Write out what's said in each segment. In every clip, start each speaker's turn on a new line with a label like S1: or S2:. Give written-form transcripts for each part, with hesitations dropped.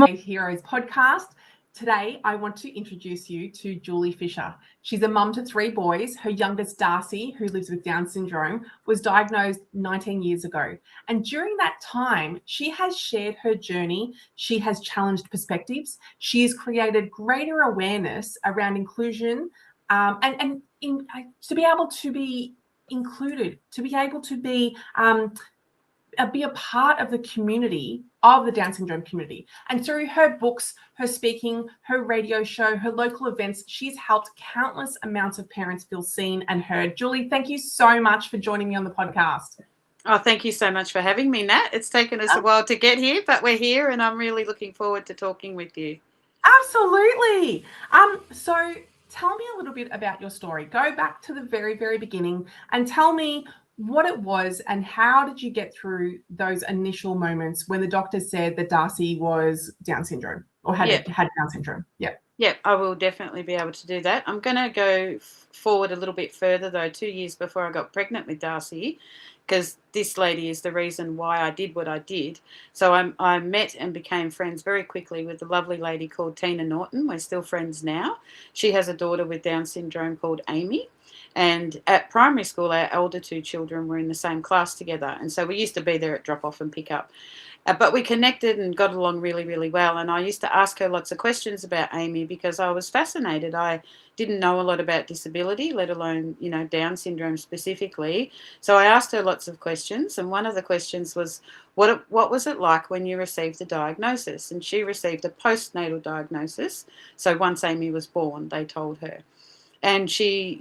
S1: Heroes podcast. Today, I want to introduce you to Julie Fisher. She's a mum to 3 boys. Her youngest, Darcy, who lives with Down syndrome, was diagnosed 19 years ago. And during that time, she has shared her journey. She has challenged perspectives. She has created greater awareness around inclusion to be able to be included, to be able to be a part of the community, of the Down syndrome community. And through her books, her speaking, her radio show, her local events, she's helped countless amounts of parents feel seen and heard. Julie, thank you so much for joining me on the podcast.
S2: Oh, thank you so much for having me, Nat. It's taken us a while to get here, but we're here and I'm really looking forward to talking with you.
S1: Absolutely. So tell me a little bit about your story. Go back to the very, very beginning and tell me what it was and how did you get through those initial moments when the doctor said that Darcy was Down syndrome or had Down syndrome?
S2: Yeah, I will definitely be able to do that. I'm going to go forward a little bit further, though, 2 years before I got pregnant with Darcy, because this lady is the reason why I did what I did. So I met and became friends very quickly with a lovely lady called Tina Norton. We're still friends now. She has a daughter with Down syndrome called Amy. And at primary school, our elder 2 children were in the same class together. And so we used to be there at drop-off and pick-up. But we connected and got along really, really well. And I used to ask her lots of questions about Amy because I was fascinated. I didn't know a lot about disability, let alone, Down syndrome specifically. So I asked her lots of questions. And one of the questions was, what was it like when you received the diagnosis? And she received a postnatal diagnosis. So once Amy was born, they told her. And she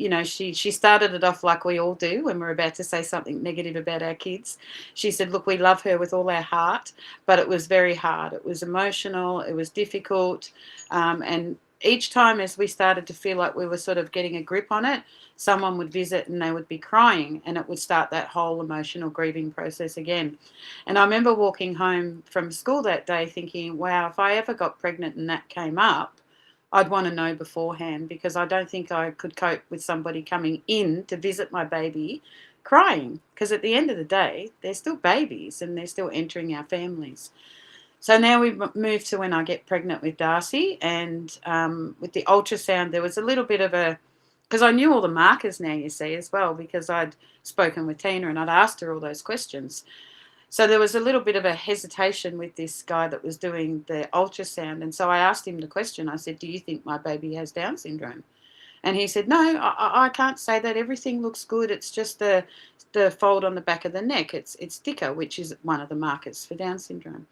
S2: started it off like we all do when we're about to say something negative about our kids. She said, look, we love her with all our heart, but it was very hard. It was emotional. It was difficult. And each time as we started to feel like we were sort of getting a grip on it, someone would visit and they would be crying and it would start that whole emotional grieving process again. And I remember walking home from school that day thinking, wow, if I ever got pregnant and that came up, I'd want to know beforehand because I don't think I could cope with somebody coming in to visit my baby crying because at the end of the day, they're still babies and they're still entering our families. So now we've moved to when I get pregnant with Darcy and with the ultrasound, there was a little bit of because I knew all the markers now, you see, as well, because I'd spoken with Tina and I'd asked her all those questions. So there was a little bit of a hesitation with this guy that was doing the ultrasound. And so I asked him the question. I said, do you think my baby has Down syndrome? And he said, no, I can't say that. Everything looks good. It's just the fold on the back of the neck. It's thicker, which is one of the markers for Down syndrome.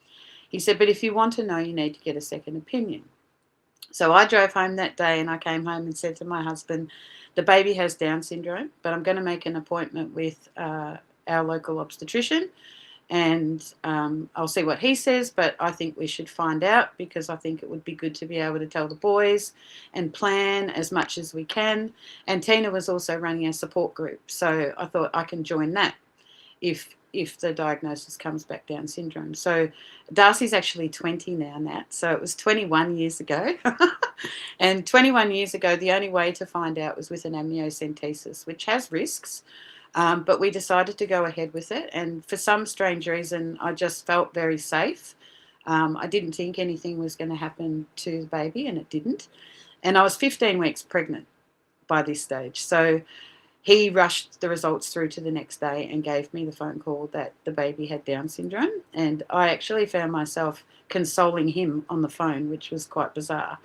S2: He said, but if you want to know, you need to get a second opinion. So I drove home that day and I came home and said to my husband, the baby has Down syndrome, but I'm going to make an appointment with our local obstetrician. And I'll see what he says, but I think we should find out because I think it would be good to be able to tell the boys and plan as much as we can. And Tina was also running a support group, so I thought I can join that if the diagnosis comes back Down syndrome. So Darcy's actually 20 now, Nat, so it was 21 years ago. And 21 years ago, the only way to find out was with an amniocentesis, which has risks. But we decided to go ahead with it. And for some strange reason, I just felt very safe. I didn't think anything was going to happen to the baby, and it didn't. And I was 15 weeks pregnant by this stage. So he rushed the results through to the next day and gave me the phone call that the baby had Down syndrome. And I actually found myself consoling him on the phone, which was quite bizarre.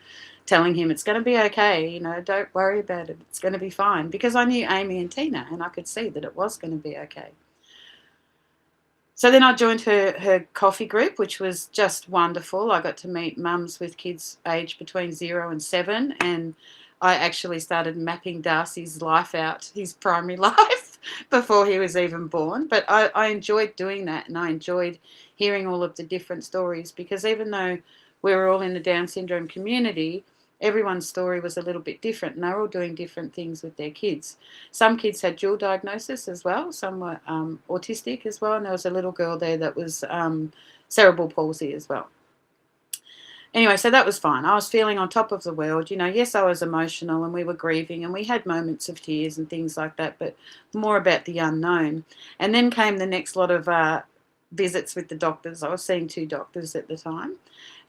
S2: Telling him it's going to be okay, don't worry about it, it's going to be fine, because I knew Amy and Tina and I could see that it was going to be okay. So then I joined her coffee group, which was just wonderful. I got to meet mums with kids aged between 0 and 7, and I actually started mapping Darcy's life out, his primary life, before he was even born. But I enjoyed doing that, and I enjoyed hearing all of the different stories, because even though we were all in the Down syndrome community, everyone's story was a little bit different, and they were all doing different things with their kids. Some kids had dual diagnosis as well. Some were autistic as well, and there was a little girl there that was cerebral palsy as well. Anyway, so that was fine. I was feeling on top of the world. Yes, I was emotional and we were grieving and we had moments of tears and things like that, but more about the unknown. And then came the next lot of visits with the doctors. I was seeing 2 doctors at the time,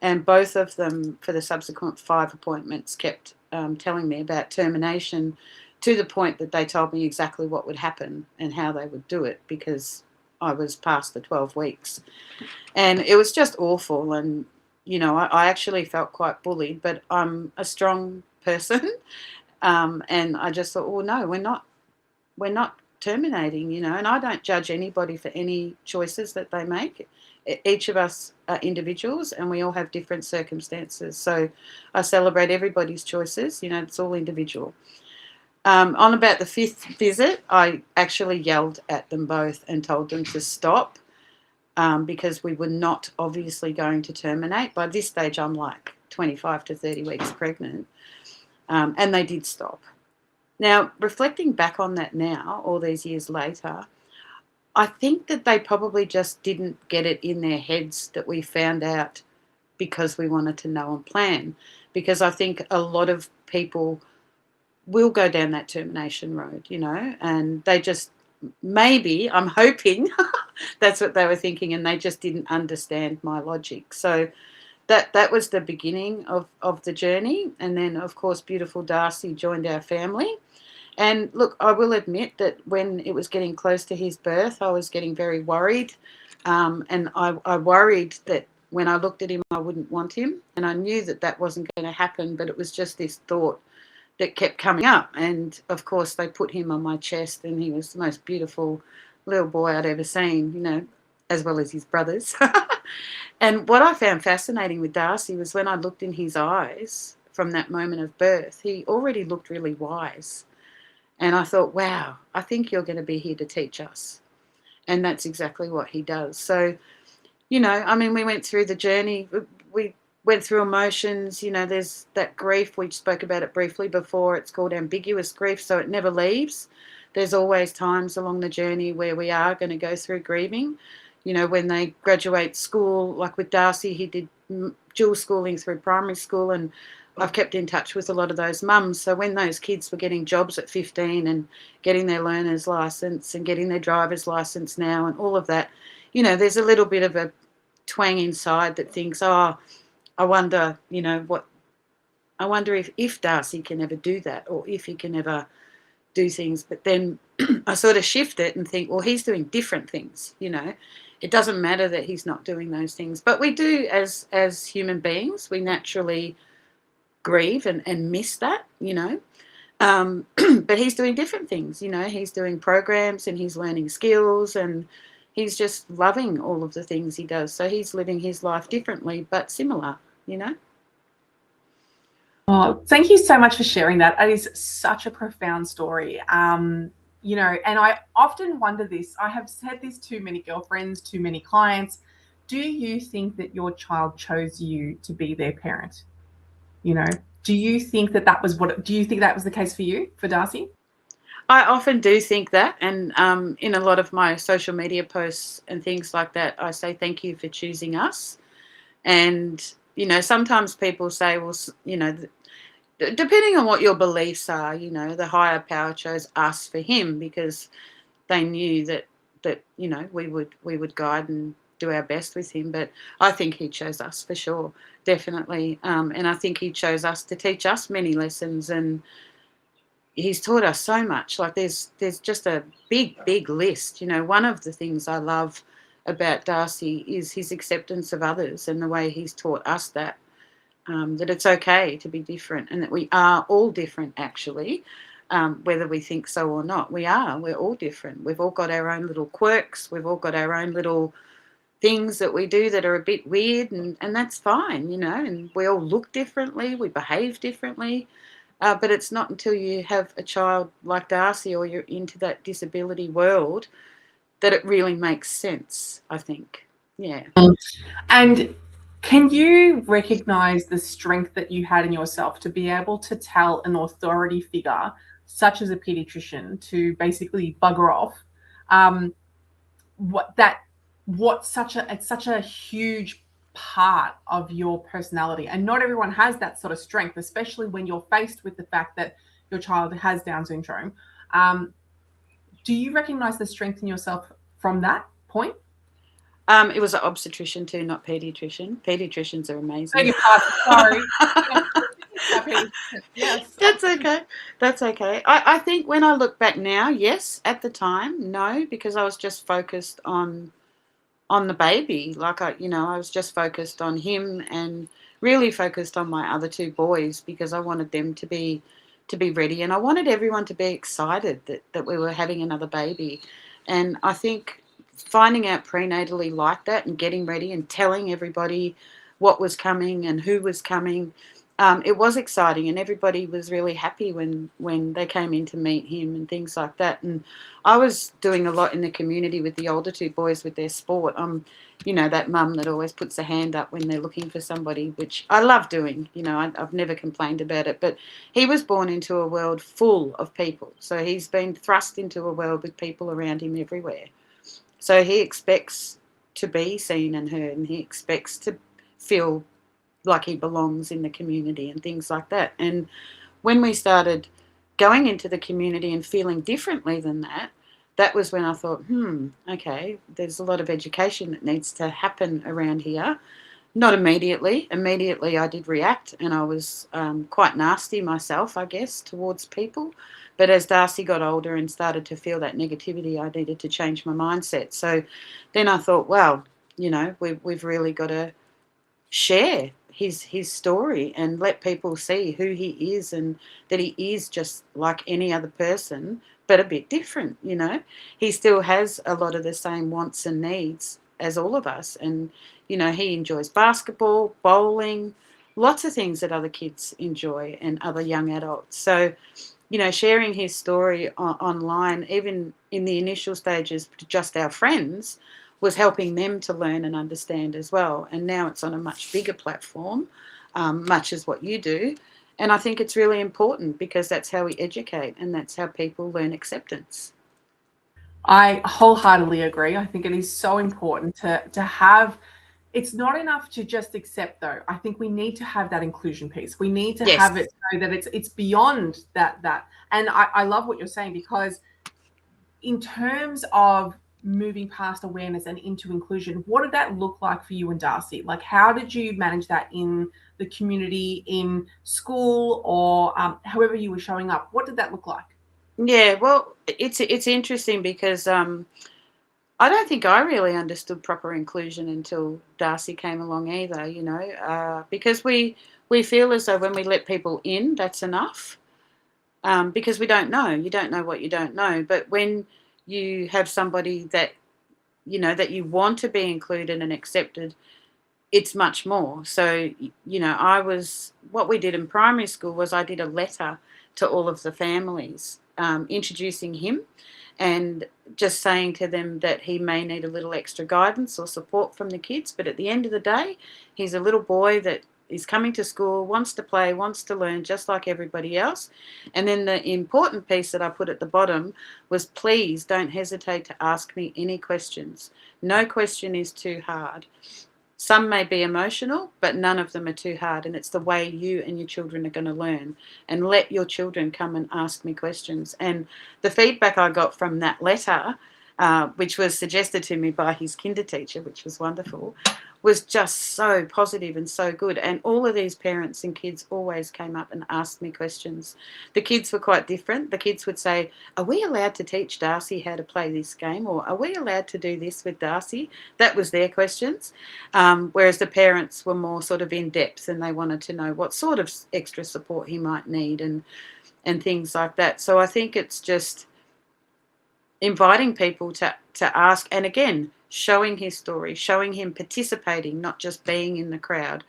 S2: and both of them, for the subsequent 5 appointments, kept telling me about termination, to the point that they told me exactly what would happen and how they would do it, because I was past the 12 weeks. And it was just awful. And, I actually felt quite bullied, but I'm a strong person. And I just thought, well, no, we're not terminating, and I don't judge anybody for any choices that they make. Each of us are individuals, and we all have different circumstances. So I celebrate everybody's choices. It's all individual. On about the 5th visit, I actually yelled at them both and told them to stop, because we were not obviously going to terminate. By this stage, I'm like 25 to 30 weeks pregnant, and they did stop. Now, reflecting back on that now, all these years later, I think that they probably just didn't get it in their heads that we found out because we wanted to know and plan. Because I think a lot of people will go down that termination road, and they just, maybe, I'm hoping, that's what they were thinking, and they just didn't understand my logic. So that was the beginning of the journey. And then, of course, beautiful Darcy joined our family. And look, I will admit that when it was getting close to his birth, I was getting very worried. And I worried that when I looked at him, I wouldn't want him. And I knew that that wasn't going to happen, but it was just this thought that kept coming up. And, of course, they put him on my chest, and he was the most beautiful little boy I'd ever seen, as well as his brothers. And what I found fascinating with Darcy was when I looked in his eyes from that moment of birth, he already looked really wise. And I thought, wow, I think you're going to be here to teach us. And that's exactly what he does. So, we went through the journey. We went through emotions. There's that grief. We spoke about it briefly before. It's called ambiguous grief, so it never leaves. There's always times along the journey where we are going to go through grieving. When they graduate school, like with Darcy, he did dual schooling through primary school, and I've kept in touch with a lot of those mums. So when those kids were getting jobs at 15 and getting their learner's license and getting their driver's license now and all of that, there's a little bit of a twang inside that thinks, oh, I wonder, I wonder if Darcy can ever do that, or if he can ever do things. But then I sort of shift it and think, well, he's doing different things, It doesn't matter that he's not doing those things. But we do, as human beings, we naturally grieve and miss that, but he's doing different things, he's doing programs, and he's learning skills, and he's just loving all of the things he does. So he's living his life differently, but similar.
S1: Oh, thank you so much for sharing that. It is such a profound story. And I often wonder this. I have said this to many girlfriends, to many clients. Do you think that your child chose you to be their parent? Do you think that was the case for you, for Darcy?
S2: I often do think that, and in a lot of my social media posts and things like that, I say thank you for choosing us. And sometimes people say, well, depending on what your beliefs are, the higher power chose us for him because they knew that we would guide and do our best with him. But I think he chose us for sure, definitely. And I think he chose us to teach us many lessons, and he's taught us so much. Like there's just a big list. One of the things I love about Darcy is his acceptance of others, and the way he's taught us that it's okay to be different, and that we are all different actually. Whether we think so or not, we're all different. We've all got our own little quirks. We've all got our own little things that we do that are a bit weird, and that's fine, and we all look differently, we behave differently. But it's not until you have a child like Darcy, or you're into that disability world, that it really makes sense, I think. Yeah.
S1: And can you recognize the strength that you had in yourself to be able to tell an authority figure, such as a pediatrician, to basically bugger off? It's such a huge part of your personality, and not everyone has that sort of strength, especially when you're faced with the fact that your child has Down syndrome. Do you recognize the strength in yourself from that point?
S2: It was an obstetrician too, not pediatrician. Pediatricians are
S1: Beg
S2: amazing.
S1: your pardon, sorry. Yes, my pediatrician. Yes,
S2: That's
S1: obstetrician.
S2: okay. That's okay. I think when I look back now, yes. At the time, no, because I was just focused on the baby. Like I was just focused on him and really focused on my other two boys because I wanted them to be ready and I wanted everyone to be excited that we were having another baby. And I think finding out prenatally like that and getting ready and telling everybody what was coming and who was coming, it was exciting and everybody was really happy when they came in to meet him and things like that. And I was doing a lot in the community with the older two boys with their sport. That mum that always puts a hand up when they're looking for somebody, which I love doing. I've never complained about it. But he was born into a world full of people. So he's been thrust into a world with people around him everywhere. So he expects to be seen and heard, and he expects to feel like he belongs in the community and things like that. And when we started going into the community and feeling differently than that, that was when I thought, okay, there's a lot of education that needs to happen around here. Not immediately. Immediately, I did react, and I was quite nasty myself, I guess, towards people. But as Darcy got older and started to feel that negativity, I needed to change my mindset. So then I thought, well, we've really got to share his story and let people see who he is and that he is just like any other person but a bit different. He still has a lot of the same wants and needs as all of us, and he enjoys basketball, bowling, lots of things that other kids enjoy and other young adults. So sharing his story online, even in the initial stages to just our friends, was helping them to learn and understand as well. And now it's on a much bigger platform, much as what you do. And I think it's really important because that's how we educate and that's how people learn acceptance.
S1: I wholeheartedly agree. I think it is so important to have. It's not enough to just accept, though. I think we need to have that inclusion piece. We need to
S2: Yes.
S1: have it so that it's beyond that. And I love what you're saying, because in terms of moving past awareness and into inclusion, what did that look like for you and Darcy? Like, how did you manage that in the community, in school, or however you were showing up? What did that look like?
S2: Yeah, well, it's interesting because I don't think I really understood proper inclusion until Darcy came along either. Because we feel as though when we let people in, that's enough. Because we don't know. You don't know what you don't know. But when you have somebody that you want to be included and accepted, it's much more. So, what we did in primary school was I did a letter to all of the families, introducing him and just saying to them that he may need a little extra guidance or support from the kids. But at the end of the day, he's a little boy that is coming to school, wants to play, wants to learn just like everybody else. And then the important piece that I put at the bottom was, please don't hesitate to ask me any questions. No question is too hard. Some may be emotional, but none of them are too hard. And it's the way you and your children are going to learn. And let your children come and ask me questions. And the feedback I got from that letter, which was suggested to me by his kinder teacher, which was wonderful, was just so positive and so good. And all of these parents and kids always came up and asked me questions. The kids were quite different. The kids would say, are we allowed to teach Darcy how to play this game? Or are we allowed to do this with Darcy? That was their questions. Whereas the parents were more sort of in depth and they wanted to know what sort of extra support he might need and things like that. So I think it's just inviting people to ask, and again, showing his story, showing him participating, not just being in the crowd.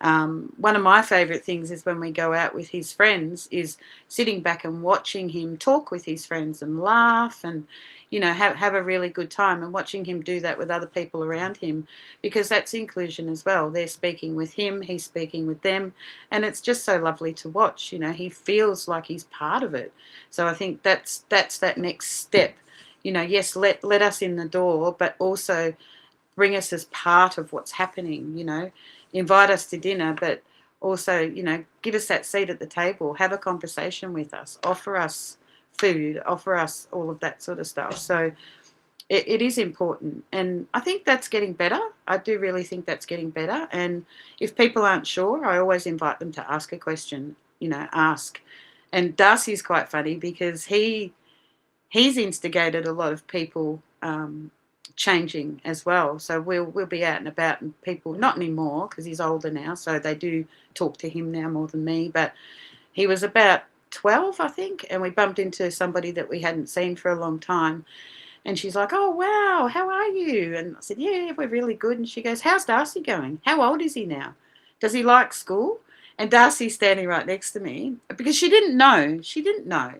S2: One of my favourite things is when we go out with his friends is sitting back and watching him talk with his friends and laugh and have a really good time, and watching him do that with other people around him, because that's inclusion as well. They're speaking with him, he's speaking with them, and it's just so lovely to watch. He feels like he's part of it. So I think that's that next step. Yes, let us in the door, but also bring us as part of what's happening. Invite us to dinner, but also give us that seat at the table, have a conversation with us, offer us food, offer us all of that sort of stuff. So it is important, and I think that's getting better. I do really think that's getting better. And if people aren't sure, I always invite them to ask a question. Ask. And Darcy's quite funny because he's instigated a lot of people changing as well. So we'll be out and about, and people, not anymore because he's older now, so they do talk to him now more than me. But he was about 12, I think, and we bumped into somebody that we hadn't seen for a long time. And she's like, "Oh, wow, how are you?" And I said, "Yeah, we're really good." And she goes, "How's Darcy going? How old is he now? Does he like school?" And Darcy's standing right next to me because she didn't know. She didn't know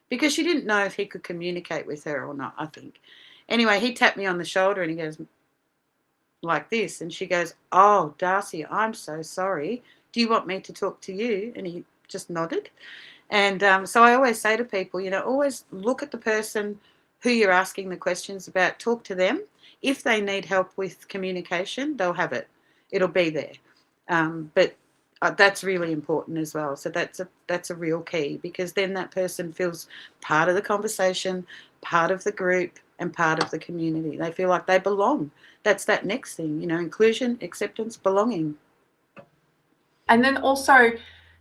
S2: because she didn't know if he could communicate with her or not, I think. Anyway, he tapped me on the shoulder and he goes like this. And she goes, "Oh, Darcy, I'm so sorry. Do you want me to talk to you?" And he just nodded. And so I always say to people, always look at the person who you're asking the questions about, talk to them. If they need help with communication, they'll have it. It'll be there. But that's really important as well. So that's a real key, because then that person feels part of the conversation, part of the group, and part of the community. They feel like they belong. That's that next thing, inclusion, acceptance, belonging.
S1: And then also,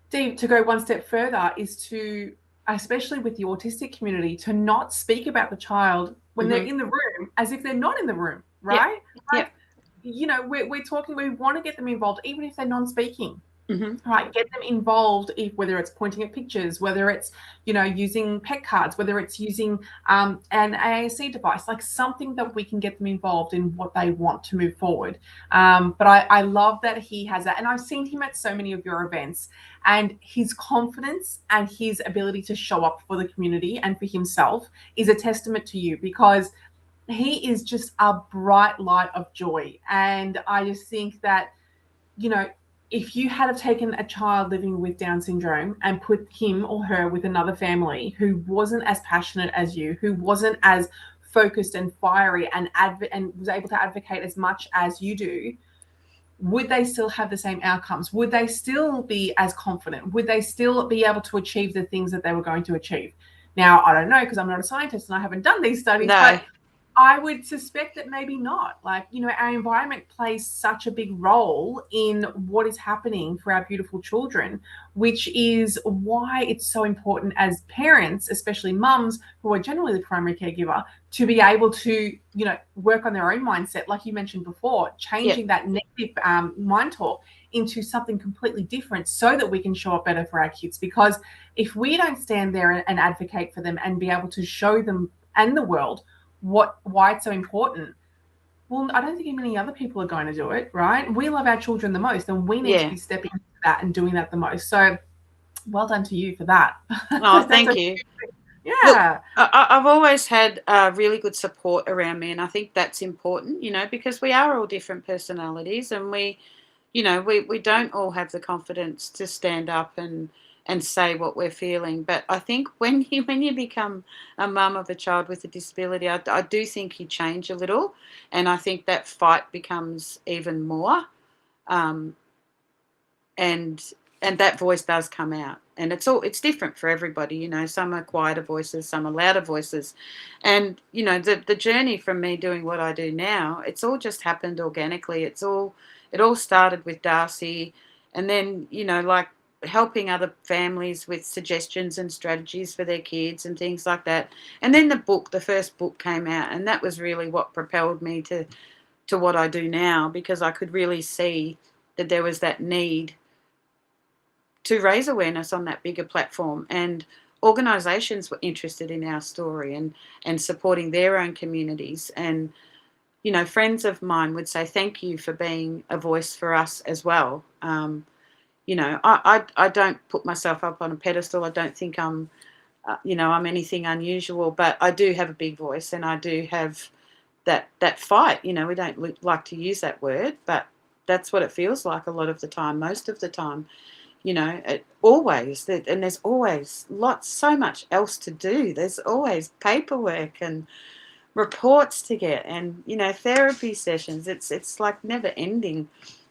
S1: Dee, to go one step further is to, especially with the autistic community, to not speak about the child when they're in the room as if they're not in the room, right?
S2: Yeah.
S1: We're talking, we want to get them involved, even if they're non-speaking.
S2: Mm-hmm.
S1: Right, get them involved, whether it's pointing at pictures, whether it's using pet cards, whether it's using an AAC device, like something that we can get them involved in what they want to move forward. But I love that he has that, and I've seen him at so many of your events, and his confidence and his ability to show up for the community and for himself is a testament to you, because he is just a bright light of joy. And I just think that, if you had have taken a child living with Down syndrome and put him or her with another family who wasn't as passionate as you, who wasn't as focused and fiery and was able to advocate as much as you do, would they still have the same outcomes? Would they still be as confident? Would they still be able to achieve the things that they were going to achieve? Now, I don't know, because I'm not a scientist and I haven't done these studies,
S2: No.
S1: but I would suspect that maybe not. Like, our environment plays such a big role in what is happening for our beautiful children, which is why it's so important as parents, especially mums who are generally the primary caregiver, to be able to, work on their own mindset, like you mentioned before, changing that negative mind talk into something completely different so that we can show up better for our kids. Because if we don't stand there and advocate for them and be able to show them and the world why it's so important, well, I don't think many other people are going to do it, right? We love our children the most, and we need to be stepping into that and doing that the most. So well done to you for that.
S2: Oh, thank you.
S1: Yeah.
S2: Look, I've always had really good support around me, and I think that's important, because we are all different personalities, and we don't all have the confidence to stand up and say what we're feeling. But I think when you become a mum of a child with a disability, I do think you change a little, and I think that fight becomes even more, and that voice does come out, and it's different for everybody. Some are quieter voices, some are louder voices, and the journey from me doing what I do now, it's all just happened organically. It all started with Darcy, and then like helping other families with suggestions and strategies for their kids and things like that. And then the first book came out, and that was really what propelled me to what I do now, because I could really see that there was that need to raise awareness on that bigger platform, and organisations were interested in our story and supporting their own communities. And friends of mine would say thank you for being a voice for us as well. I don't put myself up on a pedestal. I don't think I'm I'm anything unusual, but I do have a big voice, and I do have that fight. We don't like to use that word, but that's what it feels like a lot of the time, most of the time. Always, and there's always so much else to do. There's always paperwork and reports to get, and therapy sessions. It's like never ending,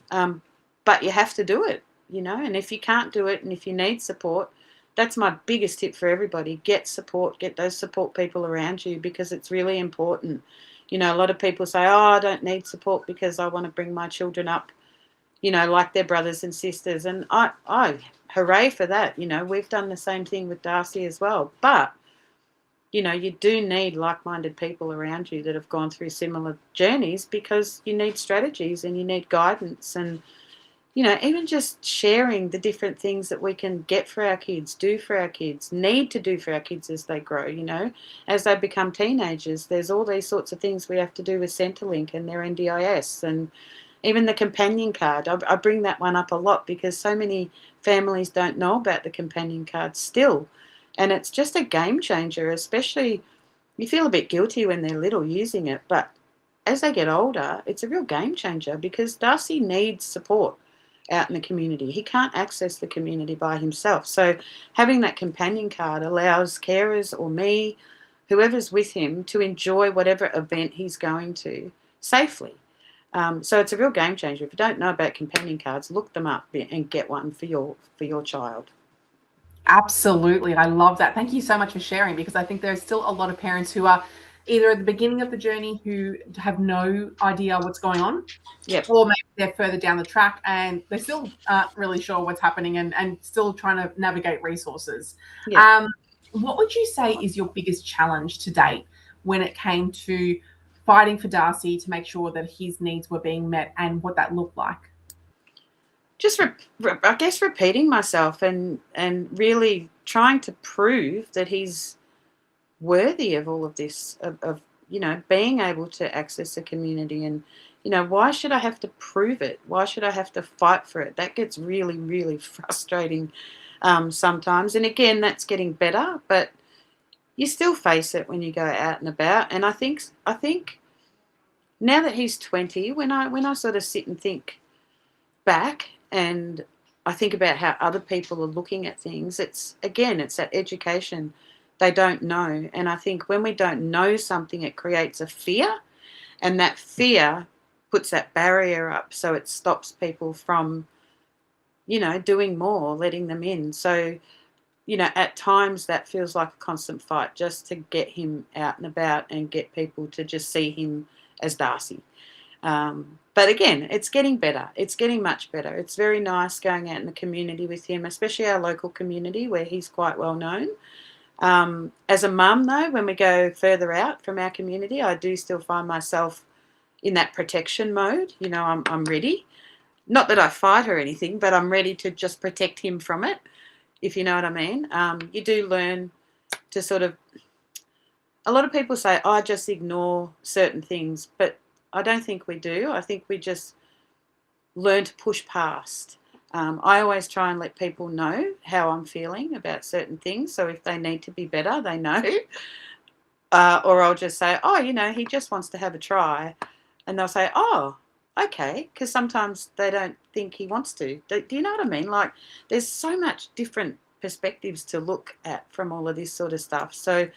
S2: but you have to do it. And if you can't do it, and if you need support, that's my biggest tip for everybody: get support, get those support people around you, because it's really important. You know, a lot of people say, oh, I don't need support because I want to bring my children up, you know, like their brothers and sisters. And I hooray for that. You know, we've done the same thing with Darcy as well. But, you know, you do need like-minded people around you that have gone through similar journeys, because you need strategies and you need guidance, and, you know, even just sharing the different things that we can get for our kids, do for our kids, need to do for our kids as they grow, you know. As they become teenagers, there's all these sorts of things we have to do with Centrelink and their NDIS, and even the companion card. I bring that one up a lot because so many families don't know about the companion card still. And it's just a game changer, especially you feel a bit guilty when they're little using it, but as they get older, it's a real game changer because Darcy needs support out in the community. He can't access the community by himself. So having that companion card allows carers or me, whoever's with him, to enjoy whatever event he's going to safely. So it's a real game changer. If you don't know about companion cards, look them up and get one for your child.
S1: Absolutely. I love that. Thank you so much for sharing, because I think there's still a lot of parents who are either at the beginning of the journey who have no idea what's going on,
S2: Yep.
S1: or maybe they're further down the track and they still aren't really sure what's happening, and still trying to navigate resources.
S2: Yeah.
S1: What would you say is your biggest challenge to date when it came to fighting for Darcy to make sure that his needs were being met, and what that looked like?
S2: Just I guess repeating myself and really trying to prove that he's worthy of all of this, of you know, being able to access the community. And, you know, why should I have to prove it? Why should I have to fight for it? That gets really, really frustrating sometimes. And again, that's getting better, but you still face it when you go out and about. And I think now that he's 20, when I sort of sit and think back and I think about how other people are looking at things, it's that education. They don't know. And I think when we don't know something, it creates a fear, and that fear puts that barrier up, so it stops people from, you know, doing more, letting them in. So, you know, at times that feels like a constant fight just to get him out and about and get people to just see him as Darcy. But again, it's getting better. It's getting much better. It's very nice going out in the community with him, especially our local community where he's quite well known. As a mum, though, when we go further out from our community, I do still find myself in that protection mode. You know, I'm ready. Not that I fight or anything, but I'm ready to just protect him from it, if you know what I mean. You do learn to sort of, a lot of people say, oh, just ignore certain things, but I don't think we do. I think we just learn to push past. I always try and let people know how I'm feeling about certain things. So if they need to be better, they know. Or I'll just say, oh, you know, he just wants to have a try. And they'll say, oh, okay. Because sometimes they don't think he wants to. Do you know what I mean? Like, there's so much different perspectives to look at from all of this sort of stuff. So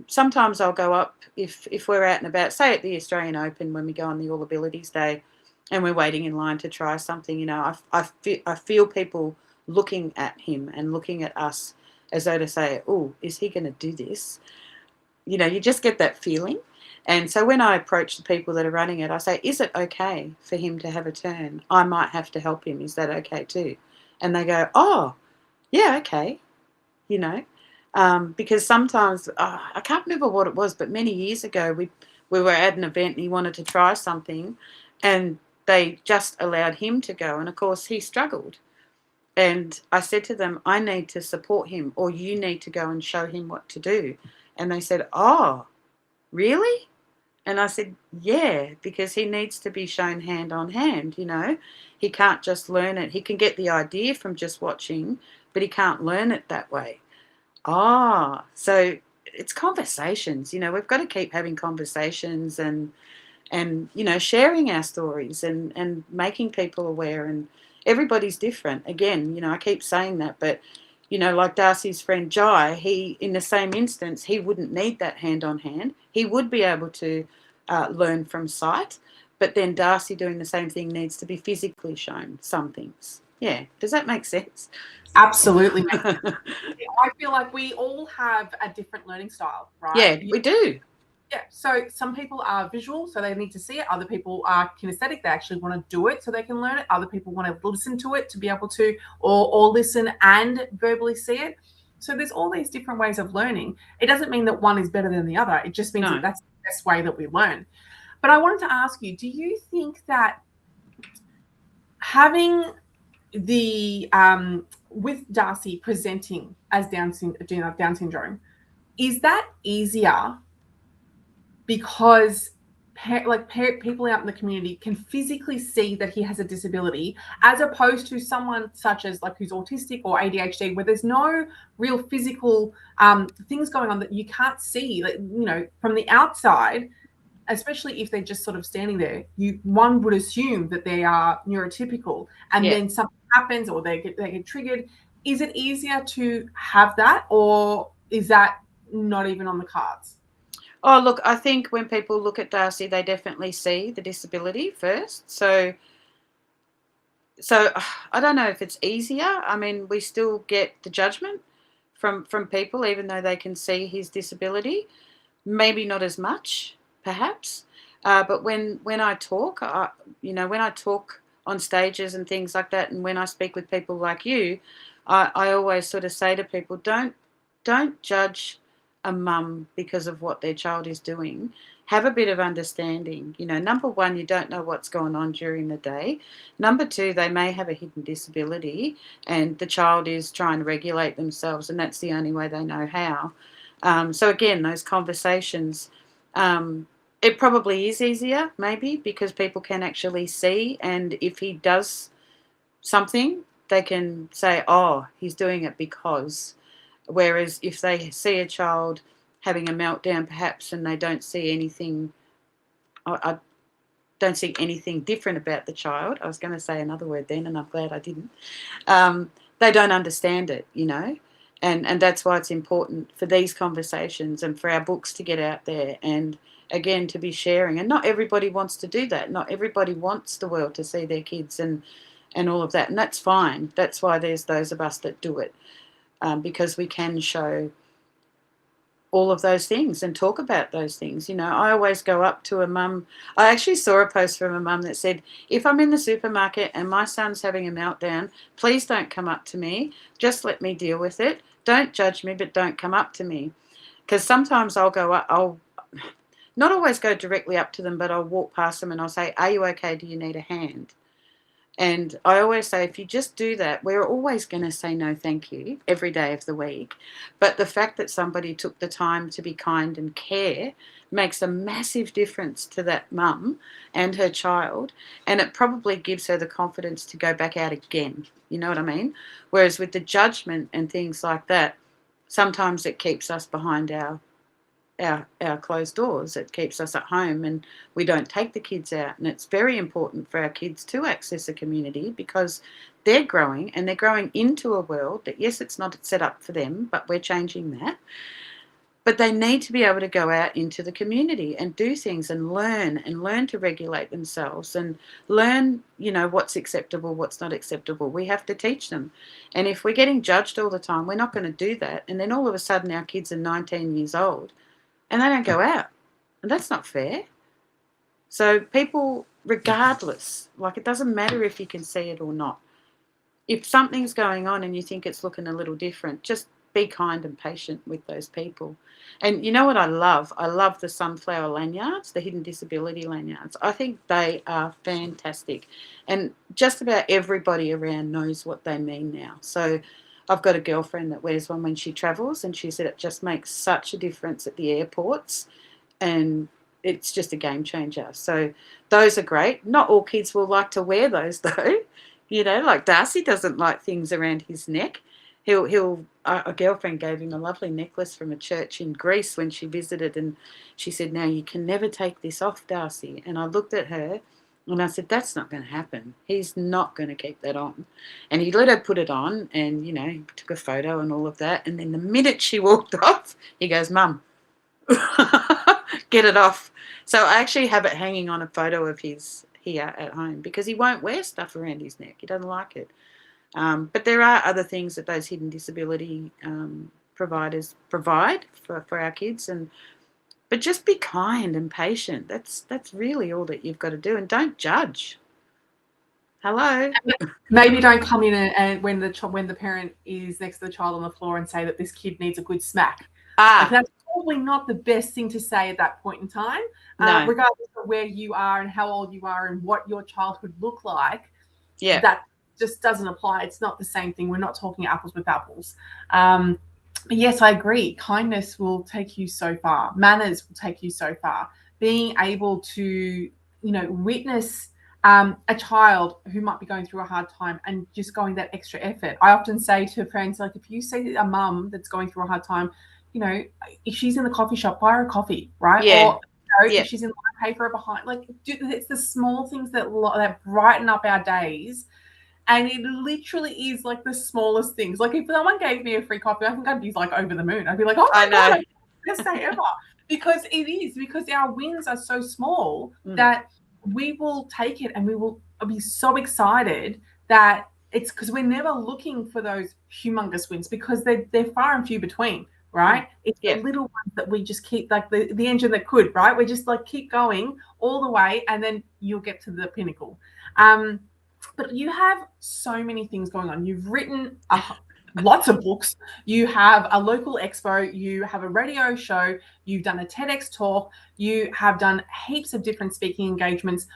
S2: sometimes I'll go up if we're out and about, say at the Australian Open when we go on the All Abilities Day and we're waiting in line to try something, you know, I feel people looking at him and looking at us as though to say, oh, is he going to do this? You know, you just get that feeling. And so when I approach the people that are running it, I say, is it okay for him to have a turn? I might have to help him. Is that okay too? And they go, oh, yeah, okay, you know. Because sometimes, I can't remember what it was, but many years ago we were at an event and he wanted to try something and they just allowed him to go. And of course he struggled. And I said to them, I need to support him, or you need to go and show him what to do. And they said, oh, really? And I said, yeah, because he needs to be shown hand on hand, you know. He can't just learn it. He can get the idea from just watching, but he can't learn it that way. So it's conversations, you know, we've got to keep having conversations and you know, sharing our stories and making people aware. And everybody's different. Again, you know, I keep saying that, but, you know, like Darcy's friend Jai, he, in the same instance, he wouldn't need that hand on hand. He would be able to learn from sight, but then Darcy doing the same thing needs to be physically shown some things. Yeah. Does that make sense?
S1: Absolutely. I feel like we all have a different learning style, right?
S2: Yeah, we do.
S1: Yeah, so some people are visual, so they need to see it. Other people are kinesthetic, they actually want to do it so they can learn it. Other people want to listen to it to be able to, or listen and verbally see it. So there's all these different ways of learning. It doesn't mean that one is better than the other. It just means that
S2: No.
S1: that's the best way that we learn. But I wanted to ask you, do you think that having the with Darcy presenting as Down syndrome, is that easier because people out in the community can physically see that he has a disability, as opposed to someone such as like who's autistic or ADHD, where there's no real physical things going on that you can't see, like, from the outside, especially if they're just sort of standing there. One would assume that they are neurotypical, and
S2: Yeah.
S1: then something happens or they get triggered. Is it easier to have that, or is that not even on the cards?
S2: Oh, look, I think when people look at Darcy, they definitely see the disability first. So I don't know if it's easier. I mean, we still get the judgment from people, even though they can see his disability. Maybe not as much, perhaps. But when I talk, when I talk on stages and things like that, and when I speak with people like you, I always sort of say to people, don't judge a mum because of what their child is doing. Have a bit of understanding. Number one, you don't know what's going on during the day. Number two, they may have a hidden disability, and the child is trying to regulate themselves, and that's the only way they know how. So again, those conversations, it probably is easier, maybe, because people can actually see, and if he does something, they can say, oh, he's doing it because. Whereas if they see a child having a meltdown, perhaps, and they don't see anything, I don't see anything different about the child. I was going to say another word then, and I'm glad I didn't. They don't understand it. And that's why it's important for these conversations and for our books to get out there and, again, to be sharing. And not everybody wants to do that. Not everybody wants the world to see their kids and all of that. And that's fine. That's why there's those of us that do it, because we can show all of those things and talk about those things. I always go up to a mum. I actually saw a post from a mum that said, if I'm in the supermarket and my son's having a meltdown, please don't come up to me. Just let me deal with it. Don't judge me, but don't come up to me. Because sometimes I'll not always go directly up to them, but I'll walk past them and I'll say, are you okay? Do you need a hand? And I always say, if you just do that, we're always going to say no thank you every day of the week. But the fact that somebody took the time to be kind and care makes a massive difference to that mum and her child. And it probably gives her the confidence to go back out again. You know what I mean? Whereas with the judgment and things like that, sometimes it keeps us behind our closed doors. It keeps us at home and we don't take the kids out. And it's very important for our kids to access a community because they're growing and they're growing into a world that, yes, it's not set up for them, but we're changing that. But they need to be able to go out into the community and do things and learn to regulate themselves and learn, what's acceptable, what's not acceptable. We have to teach them. And if we're getting judged all the time, we're not going to do that. And then all of a sudden our kids are 19 years old and they don't go out. And that's not fair. So people, regardless, like, it doesn't matter if you can see it or not. If something's going on and you think it's looking a little different, just be kind and patient with those people. And you know what I love? I love the sunflower lanyards, the hidden disability lanyards. I think they are fantastic. And just about everybody around knows what they mean now. So I've got a girlfriend that wears one when she travels, and she said it just makes such a difference at the airports, and it's just a game changer. So those are great. Not all kids will like to wear those though. Like Darcy doesn't like things around his neck. A girlfriend gave him a lovely necklace from a church in Greece when she visited, and she said, now you can never take this off, Darcy. And I looked at her and I said, that's not going to happen. He's not going to keep that on. And he let her put it on and, took a photo and all of that. And then the minute she walked off, he goes, Mum, get it off. So I actually have it hanging on a photo of his here at home because he won't wear stuff around his neck. He doesn't like it. But there are other things that those hidden disability providers provide for our kids, and But just be kind and patient. That's really all that you've got to do, and don't judge. Hello.
S1: Maybe don't come in and when the parent is next to the child on the floor and say that this kid needs a good smack. Like,
S2: Ah,
S1: that's probably not the best thing to say at that point in time,
S2: no.
S1: regardless of where you are and how old you are and what your childhood looked like.
S2: Yeah.
S1: That just doesn't apply. It's not the same thing. We're not talking apples with apples. But yes, I agree. Kindness will take you so far. Manners will take you so far. Being able to, witness a child who might be going through a hard time and just going that extra effort. I often say to friends, like, if you see a mum that's going through a hard time, if she's in the coffee shop, buy her a coffee, right?
S2: Yeah.
S1: Or
S2: Yeah.
S1: if she's in line, pay for her behind. Like, it's the small things that brighten up our days. And it literally is like the smallest things. Like, if someone gave me a free coffee, I think I'd be like over the moon. I'd be like, oh
S2: I
S1: my God,
S2: know.
S1: I'm the best day ever. Because our wins are so small
S2: Mm.
S1: that we will take it and we will be so excited that it's because we're never looking for those humongous wins because they're far and few between, right? It's
S2: Yeah.
S1: the little ones that we just keep, like the engine that could, right? We just like keep going all the way and then you'll get to the pinnacle. But you have so many things going on. You've written lots of books. You have a local expo. You have a radio show. You've done a TEDx talk. You have done heaps of different speaking engagements.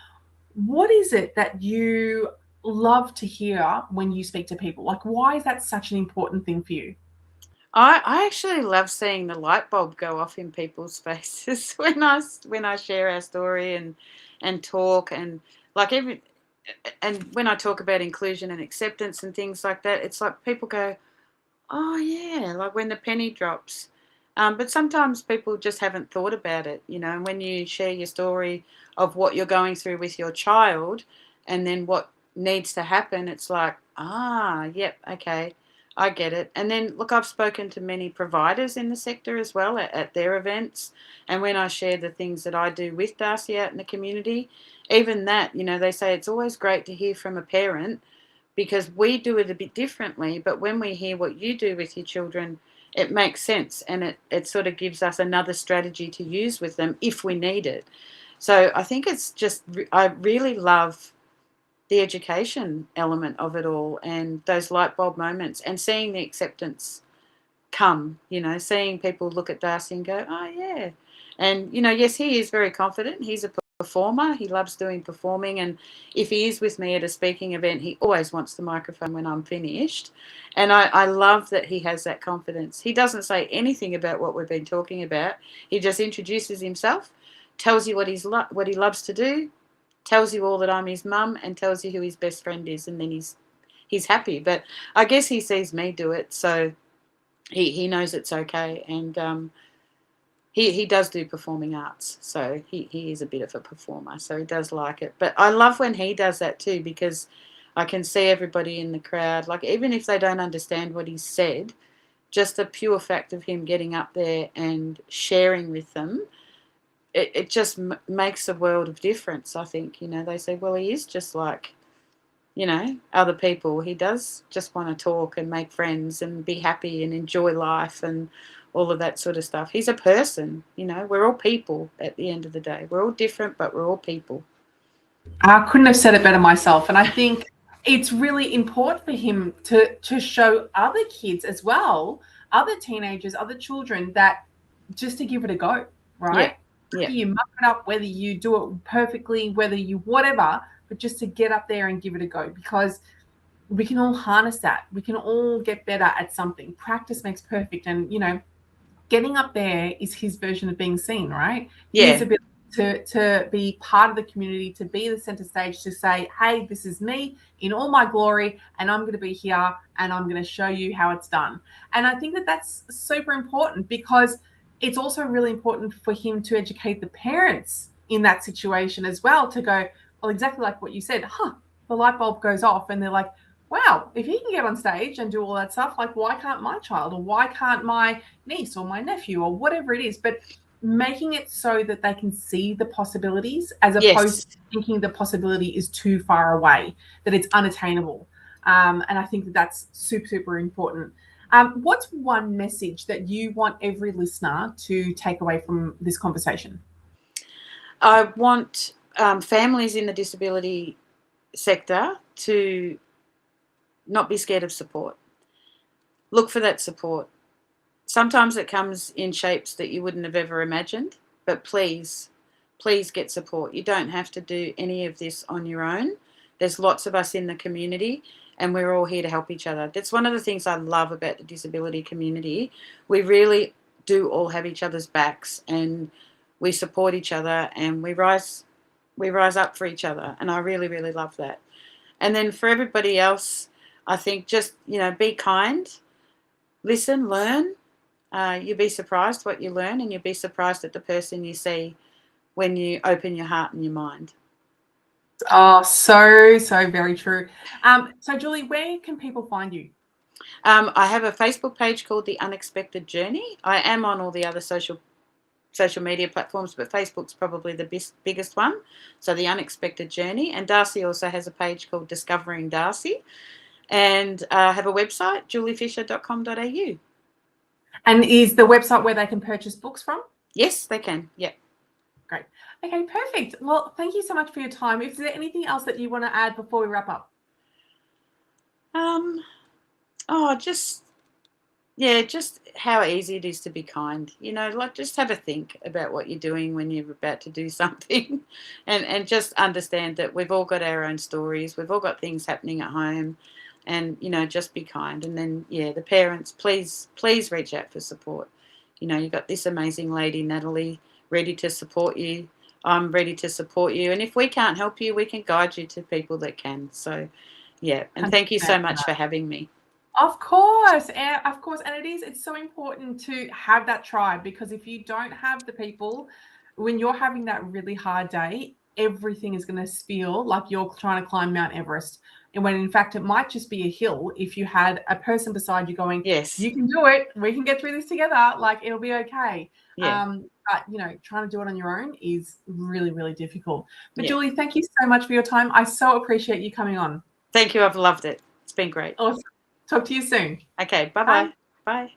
S1: What is it that you love to hear when you speak to people? Like, why is that such an important thing for you?
S2: I actually love seeing the light bulb go off in people's faces when I share our story and talk and like every and when I talk about inclusion and acceptance and things like that, it's like people go, "Oh yeah," like when the penny drops. But sometimes people just haven't thought about it, And when you share your story of what you're going through with your child, and then what needs to happen, it's like, yep, okay, I get it. And then look, I've spoken to many providers in the sector as well at their events, and when I share the things that I do with Darcy out in the community, even that, they say it's always great to hear from a parent because we do it a bit differently. But when we hear what you do with your children, it makes sense and it sort of gives us another strategy to use with them if we need it. So I think it's just, I really love the education element of it all and those light bulb moments and seeing the acceptance come, seeing people look at Darcy and go, oh, yeah. And, yes, he is very confident. He's a performer. He loves doing performing. And if he is with me at a speaking event, he always wants the microphone when I'm finished. And I love that he has that confidence. He doesn't say anything about what we've been talking about. He just introduces himself, tells you what he loves to do, tells you all that I'm his mum, and tells you who his best friend is. And then he's happy. But I guess he sees me do it, so he knows it's okay, and he does do performing arts, so he is a bit of a performer, so he does like it. But I love when he does that too because I can see everybody in the crowd, like even if they don't understand what he said, just the pure fact of him getting up there and sharing with them, it just makes a world of difference. I think they say, well, he is just like other people. He does just want to talk and make friends and be happy and enjoy life and all of that sort of stuff. He's a person, we're all people at the end of the day. We're all different, but we're all people.
S1: I couldn't have said it better myself. And I think it's really important for him to show other kids as well, other teenagers, other children, that just to give it a go,
S2: Yeah.
S1: right?
S2: Yeah.
S1: Whether you muck it up, whether you do it perfectly, whether you whatever, but just to get up there and give it a go, because we can all harness that. We can all get better at something. Practice makes perfect. And, getting up there is his version of being seen, right? His
S2: Yeah.
S1: ability to be part of the community, to be the center stage, to say, hey, this is me in all my glory, and I'm going to be here and I'm going to show you how it's done. And I think that that's super important because it's also really important for him to educate the parents in that situation as well, to go, well, exactly like what you said, the light bulb goes off and they're like, wow, if he can get on stage and do all that stuff, like, why can't my child, or why can't my niece or my nephew or whatever it is? But making it so that they can see the possibilities as opposed
S2: Yes.
S1: to thinking the possibility is too far away, that it's unattainable. And I think that that's super, super important. What's one message that you want every listener to take away from this conversation?
S2: I want families in the disability sector to not be scared of support. Look for that support. Sometimes it comes in shapes that you wouldn't have ever imagined, but please, please get support. You don't have to do any of this on your own. There's lots of us in the community, and we're all here to help each other. That's one of the things I love about the disability community. We really do all have each other's backs, and we support each other, and we rise up for each other, and I really, really love that. And then for everybody else, I think just, be kind, listen, learn. You'll be surprised what you learn, and you'll be surprised at the person you see when you open your heart and your mind.
S1: Oh, so very true. So Julie, where can people find you?
S2: I have a Facebook page called The Unexpected Journey. I am on all the other social media platforms, but Facebook's probably the biggest one. So The Unexpected Journey. And Darcy also has a page called Discovering Darcy. And I have a website, juliefisher.com.au.
S1: And is the website where they can purchase books from?
S2: Yes, they can. Yep.
S1: Great. Okay, perfect. Well, thank you so much for your time. Is there anything else that you want to add before we wrap up?
S2: Just how easy it is to be kind. Just have a think about what you're doing when you're about to do something, and just understand that we've all got our own stories. We've all got things happening at home, and just be kind. And then the parents, please reach out for support. You've got this amazing lady, Natalie, ready to support you. I'm ready to support you, and if we can't help you, we can guide you to people that can. So, and thank you so much for having me.
S1: Of course, and it's so important to have that tribe, because if you don't have the people, when you're having that really hard day, everything is going to feel like you're trying to climb Mount Everest. And when in fact it might just be a hill, if you had a person beside you going,
S2: Yes,
S1: you can do it, we can get through this together, like it'll be okay.
S2: Yeah.
S1: But trying to do it on your own is really, really difficult. But
S2: Yeah.
S1: Julie, thank you so much for your time. I so appreciate you coming on.
S2: Thank you. I've loved it. It's been great.
S1: Awesome. Talk to you soon.
S2: Okay. Bye-bye. Bye.